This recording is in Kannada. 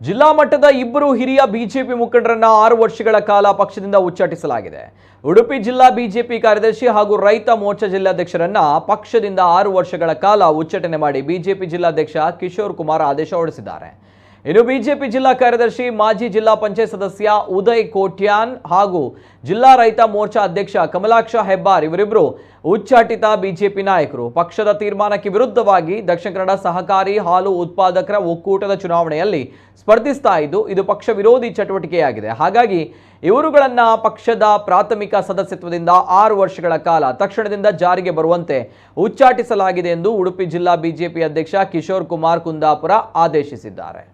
ಜಿಲ್ಲಾ ಮಟ್ಟದ ಇಬ್ಬರು ಹಿರಿಯ ಬಿಜೆಪಿ ಮುಖಂಡರನ್ನ 6 ವರ್ಷಗಳ ಕಾಲ ಪಕ್ಷದಿಂದ ಉಚ್ಚಾಟಿಸಲಾಗಿದೆ. ಉಡುಪಿ ಜಿಲ್ಲಾ ಬಿಜೆಪಿ ಕಾರ್ಯದರ್ಶಿ ಹಾಗೂ ರೈತ ಮೋರ್ಚಾ ಜಿಲ್ಲಾಧ್ಯಕ್ಷರನ್ನ ಪಕ್ಷದಿಂದ 6 ವರ್ಷಗಳ ಕಾಲ ಉಚ್ಚಾಟನೆ ಮಾಡಿ ಬಿಜೆಪಿ ಜಿಲ್ಲಾಧ್ಯಕ್ಷ ಕಿಶೋರ್ ಕುಮಾರ್ ಆದೇಶ ಹೊರಡಿಸಿದ್ದಾರೆ. ಇನ್ನು ಬಿಜೆಪಿ ಜಿಲ್ಲಾ ಕಾರ್ಯದರ್ಶಿ ಮಾಜಿ ಜಿಲ್ಲಾ ಪಂಚಾಯತ್ ಸದಸ್ಯ ಉದಯ್ ಕೋಟ್ಯಾನ್ ಹಾಗೂ ಜಿಲ್ಲಾ ರೈತ ಮೋರ್ಚಾ ಅಧ್ಯಕ್ಷ ಕಮಲಾಕ್ಷ ಹೆಬ್ಬಾರ್ ಇವರಿಬ್ಬರು ಉಚ್ಚಾಟಿತ ಬಿಜೆಪಿ ನಾಯಕರು. ಪಕ್ಷದ ತೀರ್ಮಾನಕ್ಕೆ ವಿರುದ್ಧವಾಗಿ ದಕ್ಷಿಣ ಕನ್ನಡ ಸಹಕಾರಿ ಹಾಲು ಉತ್ಪಾದಕರ ಒಕ್ಕೂಟದ ಚುನಾವಣೆಯಲ್ಲಿ ಸ್ಪರ್ಧಿಸ್ತಾ ಇದ್ದು ಇದು ಪಕ್ಷ ವಿರೋಧಿ ಚಟುವಟಿಕೆಯಾಗಿದೆ. ಹಾಗಾಗಿ ಇವರುಗಳನ್ನ ಪಕ್ಷದ ಪ್ರಾಥಮಿಕ ಸದಸ್ಯತ್ವದಿಂದ 6 ವರ್ಷಗಳ ಕಾಲ ತಕ್ಷಣದಿಂದ ಜಾರಿಗೆ ಬರುವಂತೆ ಉಚ್ಚಾಟಿಸಲಾಗಿದೆ ಎಂದು ಉಡುಪಿ ಜಿಲ್ಲಾ ಬಿಜೆಪಿ ಅಧ್ಯಕ್ಷ ಕಿಶೋರ್ ಕುಮಾರ್ ಕುಂದಾಪುರ ಆದೇಶಿಸಿದ್ದಾರೆ.